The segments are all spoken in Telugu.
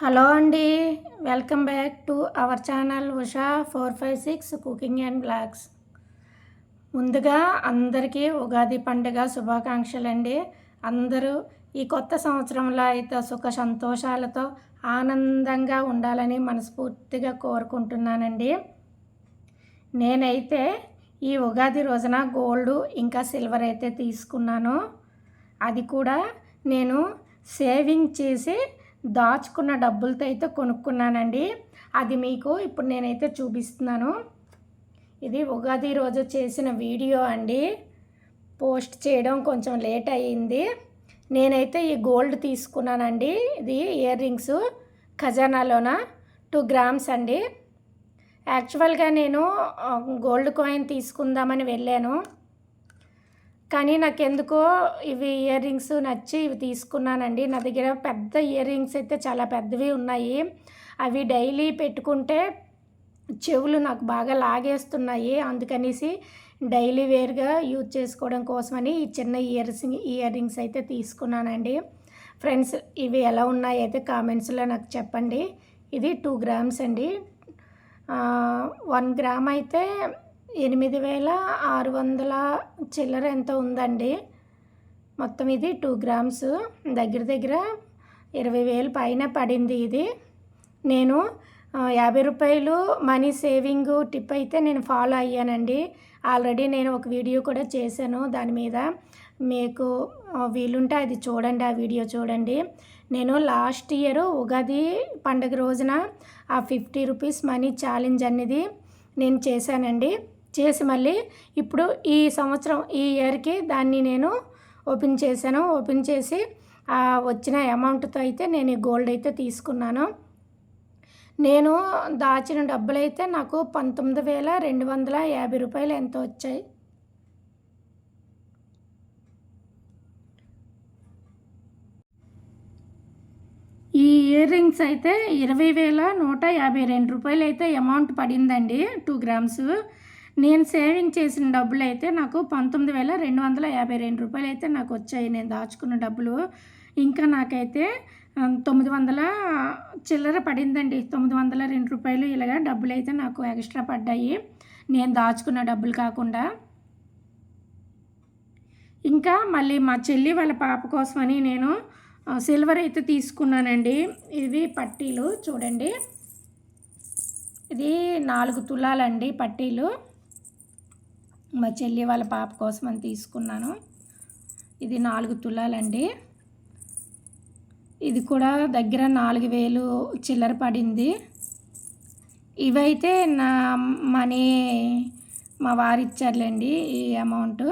హలో అండి. Welcome back to our channel Usha 456 cooking and blogs. ముందుగా అందరికీ ఉగాది పండుగ శుభాకాంక్షలండి. అందరూ ఈ కొత్త సంవత్సరంలో అయితే సుఖ సంతోషాలతో ఆనందంగా ఉండాలని మనస్ఫూర్తిగా కోరుకుంటున్నానండి. నేనైతే ఈ ఉగాది రోజున గోల్డ్ ఇంకా సిల్వర్ అయితే తీసుకున్నాను. అది కూడా నేను సేవింగ్ చేసి దాచుకున్న డబ్బులతో అయితే కొనుక్కున్నానండి. అది మీకు ఇప్పుడు నేనైతే చూపిస్తున్నాను. ఇది ఉగాది రోజు చేసిన వీడియో అండి. పోస్ట్ చేయడం కొంచెం లేట్ అయ్యింది. నేనైతే ఈ గోల్డ్ తీసుకున్నానండి. ఇది ఇయర్ రింగ్స్ ఖజానాలోన 2 గ్రామ్స్ అండి. యాక్చువల్గా నేను గోల్డ్ కాయిన్ తీసుకుందామని వెళ్ళాను, కానీ నాకెందుకో ఇవి ఇయర్ రింగ్స్ నచ్చి ఇవి తీసుకున్నానండి. నా దగ్గర పెద్ద ఇయర్ రింగ్స్ అయితే చాలా పెద్దవి ఉన్నాయి. అవి డైలీ పెట్టుకుంటే చెవులు నాకు బాగా లాగేస్తున్నాయి. అందుకనేసి డైలీ వేర్గా యూజ్ చేసుకోవడం కోసమని ఈ చిన్న ఇయర్ రింగ్స్ అయితే తీసుకున్నానండి. ఫ్రెండ్స్, ఇవి ఎలా ఉన్నాయి అయితే కామెంట్స్లో నాకు చెప్పండి. ఇది 2 గ్రామ్స్ అండి. 1 గ్రామ్ అయితే 8,600 చిల్లర ఎంత ఉందండి. మొత్తం ఇది 2 గ్రామ్స్, దగ్గర దగ్గర 20,000 పైన పడింది. ఇది నేను 50 రూపాయలు మనీ సేవింగ్ టిప్ అయితే నేను ఫాలో అయ్యానండి. ఆల్రెడీ నేను ఒక వీడియో కూడా చేశాను దాని మీద. మీకు వీలుంటే అది చూడండి, ఆ వీడియో చూడండి. నేను లాస్ట్ ఇయర్ ఉగాది పండుగ రోజున ఆ 50 రూపీస్ మనీ ఛాలెంజ్ అనేది నేను చేశానండి. చేసి మళ్ళీ ఇప్పుడు ఈ సంవత్సరం ఈ ఇయర్కి దాన్ని నేను ఓపెన్ చేశాను. ఓపెన్ చేసి వచ్చిన అమౌంట్తో అయితే నేను ఈ గోల్డ్ అయితే తీసుకున్నాను. నేను దాచిన డబ్బులైతే నాకు 19,250 రూపాయలు ఎంతో వచ్చాయి. ఈ ఇయర్ రింగ్స్ అయితే 20,152 రూపాయలు అయితే అమౌంట్ పడిందండి. 2 గ్రామ్స్. నేను సేవింగ్ చేసిన డబ్బులు అయితే నాకు 19,252 రూపాయలు అయితే నాకు వచ్చాయి, నేను దాచుకున్న డబ్బులు. ఇంకా నాకైతే 900 చిల్లర పడిందండి. 902 రూపాయలు ఇలాగా డబ్బులు అయితే నాకు ఎక్స్ట్రా పడ్డాయి, నేను దాచుకున్న డబ్బులు కాకుండా. ఇంకా మళ్ళీ మా చెల్లి వాళ్ళ పాప కోసమని నేను సిల్వర్ అయితే తీసుకున్నానండి. ఇవి పట్టీలు చూడండి. ఇది 4 తులాలండి పట్టీలు. మా చెల్లి వాళ్ళ పాప కోసం అని తీసుకున్నాను. ఇది 4 తులాలండి. ఇది కూడా దగ్గర 4,000 చిల్లర పడింది. ఇవైతే నా మనీ మా వారు ఇచ్చారులేండి ఈ అమౌంట్.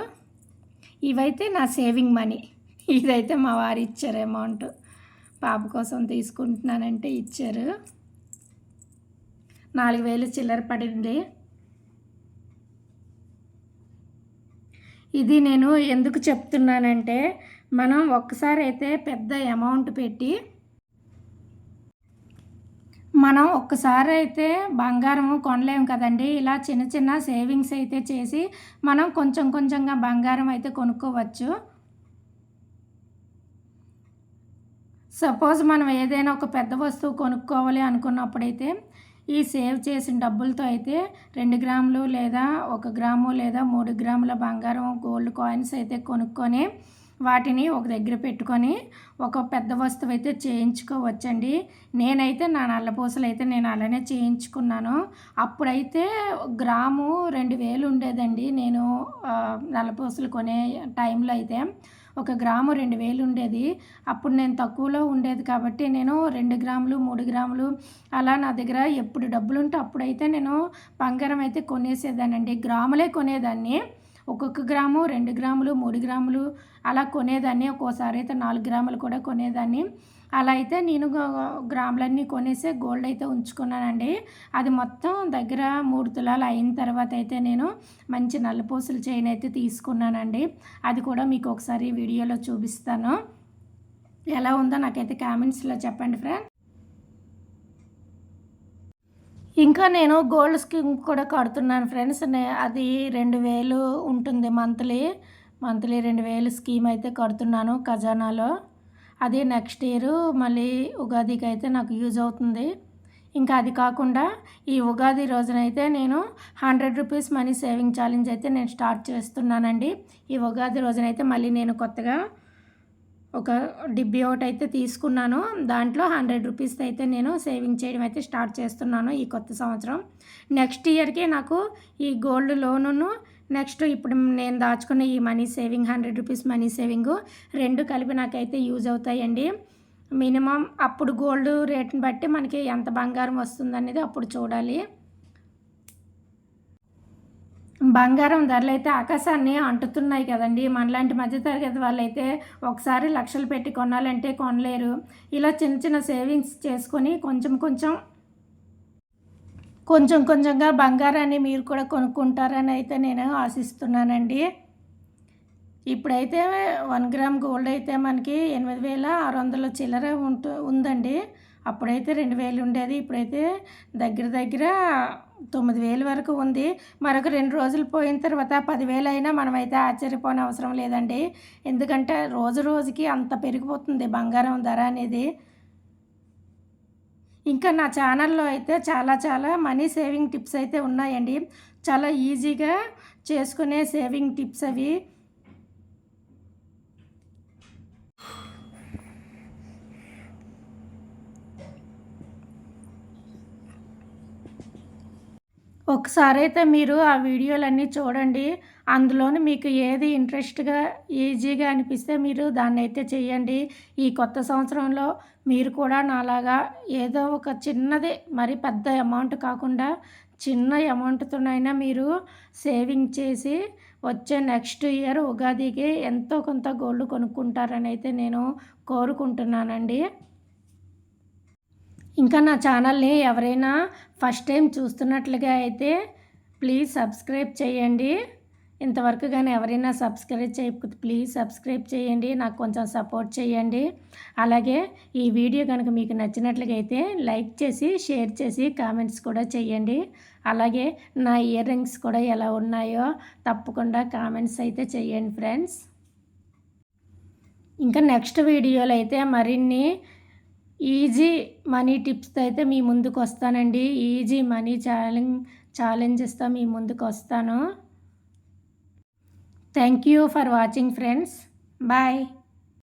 ఇవైతే నా సేవింగ్ మనీ. ఇదైతే మా వారు ఇచ్చారు అమౌంట్. పాప కోసం తీసుకుంటున్నానంటే ఇచ్చారు. 4,000 చిల్లర పడింది. ఇది నేను ఎందుకు చెప్తున్నానంటే, మనం ఒక్కసారి అయితే పెద్ద అమౌంట్ పెట్టి మనం ఒక్కసారి అయితే బంగారము కొనలేము కదండి. ఇలా చిన్న చిన్న సేవింగ్స్ అయితే చేసి మనం కొంచెం కొంచెంగా బంగారం అయితే కొనుక్కోవచ్చు. సపోజ్ మనం ఏదైనా ఒక పెద్ద వస్తువు కొనుక్కోవాలి అనుకున్నప్పుడైతే ఈ సేవ్ చేసిన డబ్బులతో అయితే 2 గ్రాములు లేదా 1 గ్రాము లేదా 3 గ్రాముల బంగారం గోల్డ్ కాయిన్స్ అయితే కొనుక్కొని వాటిని ఒక దగ్గర పెట్టుకొని ఒక పెద్ద వస్తువు అయితే చేయించుకోవచ్చండి. నేనైతే నా నల్లపూసలు అయితే నేను అలానే చేయించుకున్నాను. అప్పుడైతే గ్రాము 2,000 ఉండేదండి. నేను నల్లపూసలు కొనే టైంలో అయితే 1 గ్రాము 2,000 ఉండేది. అప్పుడు నేను తక్కువలో ఉండేది కాబట్టి నేను 2 గ్రాములు 3 గ్రాములు అలా నా దగ్గర ఎప్పుడు డబ్బులు ఉంటే అప్పుడైతే నేను బంగారం అయితే కొనేసేదానండి. గ్రాములే కొనేదాన్ని. 1 గ్రాము 2 గ్రాములు 3 గ్రాములు అలా కొనేదాన్ని. ఒక్కోసారి అయితే 4 గ్రాములు కూడా కొనేదాన్ని. అలా అయితే నేను గ్రాములన్నీ కొనేసి గోల్డ్ అయితే ఉంచుకున్నానండి. అది మొత్తం దగ్గర 3 తులాలు అయిన తర్వాత అయితే నేను మంచి నల్లపూసల చైన్ అయితే తీసుకున్నానండి. అది కూడా మీకు ఒకసారి వీడియోలో చూపిస్తాను. ఎలా ఉందో నాకైతే కామెంట్స్లో చెప్పండి ఫ్రెండ్. ఇంకా నేను గోల్డ్ స్కీమ్ కూడా కడుతున్నాను ఫ్రెండ్స్. అది 2,000 ఉంటుంది మంత్లీ 2,000 స్కీమ్ అయితే కడుతున్నాను ఖజానాలో. అది నెక్స్ట్ ఇయర్ మళ్ళీ ఉగాదికి అయితే నాకు యూజ్ అవుతుంది. ఇంకా అది కాకుండా ఈ ఉగాది రోజునైతే నేను 100 రూపీస్ మనీ సేవింగ్ ఛాలెంజ్ అయితే నేను స్టార్ట్ చేస్తున్నానండి. ఈ ఉగాది రోజునైతే మళ్ళీ నేను కొత్తగా ఒక డిబ్బీ ఒకటైతే తీసుకున్నాను. దాంట్లో 100 రూపీస్ అయితే నేను సేవింగ్ చేయడం అయితే స్టార్ట్ చేస్తున్నాను ఈ కొత్త సంవత్సరం. నెక్స్ట్ ఇయర్కి నాకు ఈ గోల్డ్ లోనును నెక్స్ట్ ఇప్పుడు నేను దాచుకున్న ఈ money saving 100 rupees money saving 2 కలిపి నాకైతే యూజ్ అవుతాయండి. మినిమం అప్పుడు గోల్డ్ రేట్ని బట్టి మనకి ఎంత బంగారం వస్తుందనేది అప్పుడు చూడాలి. బంగారం ధరలు అయితే ఆకాశాన్ని అంటుతున్నాయి కదండి. మనలాంటి మధ్యతరగతి వాళ్ళైతే ఒకసారి లక్షలు పెట్టి కొనాలంటే కొనలేరు. ఇలా చిన్న చిన్న సేవింగ్స్ చేసుకొని కొంచెంగా బంగారాన్ని మీరు కూడా కొనుక్కుంటారని అయితే నేను ఆశిస్తున్నానండి. ఇప్పుడైతే 1 గ్రామ్ గోల్డ్ అయితే మనకి 8,600 చిల్లర ఉందండి. అప్పుడైతే 2,000 ఉండేది. ఇప్పుడైతే దగ్గర 9,000 వరకు ఉంది. మరొక 2 రోజులు పోయిన తర్వాత 10,000 అయినా మనమైతే ఆశ్చర్యపోని అవసరం లేదండి. ఎందుకంటే రోజుకి అంత పెరిగిపోతుంది బంగారం ధర అనేది. ఇంకా నా ఛానల్లో అయితే చాలా మనీ సేవింగ్ టిప్స్ అయితే ఉన్నాయండి. చాలా ఈజీగా చేసుకునే సేవింగ్ టిప్స్ అవి. ఒకసారి అయితే మీరు ఆ వీడియోలన్నీ చూడండి. అందులోని మీకు ఏది ఇంట్రెస్ట్గా ఈజీగా అనిపిస్తే మీరు దాన్ని అయితే చేయండి. ఈ కొత్త సంవత్సరంలో మీరు కూడా నాలాగా ఏదో ఒక చిన్నది, మరి పెద్ద అమౌంట్ కాకుండా చిన్న అమౌంట్తోనైనా మీరు సేవింగ్ చేసి వచ్చే నెక్స్ట్ ఇయర్ ఉగాదికి ఎంతో కొంత గోల్డ్ కొనుక్కుంటారని అయితే నేను కోరుకుంటున్నానండి. ఇంకా నా ఛానల్ని ఎవరైనా ఫస్ట్ టైం చూస్తున్నట్లుగా అయితే ప్లీజ్ సబ్స్క్రైబ్ చేయండి. ఇంతవరకు కానీ ఎవరైనా సబ్స్క్రైబ్ చేయకపోతే ప్లీజ్ సబ్స్క్రైబ్ చేయండి. నాకు కొంచెం సపోర్ట్ చేయండి. అలాగే ఈ వీడియో కనుక మీకు నచ్చినట్లుగా అయితే లైక్ చేసి షేర్ చేసి కామెంట్స్ కూడా చేయండి. అలాగే నా ఇయర్ రింగ్స్ కూడా ఎలా ఉన్నాయో తప్పకుండా కామెంట్స్ అయితే చేయండి ఫ్రెండ్స్. ఇంకా నెక్స్ట్ వీడియోలో అయితే మరిన్ని ఈజీ మనీ టిప్స్తో అయితే మీ ముందుకు వస్తానండి. ఈజీ మనీ ఛాలెంజెస్తో మీ ముందుకు వస్తాను. Thank you for watching friends. Bye.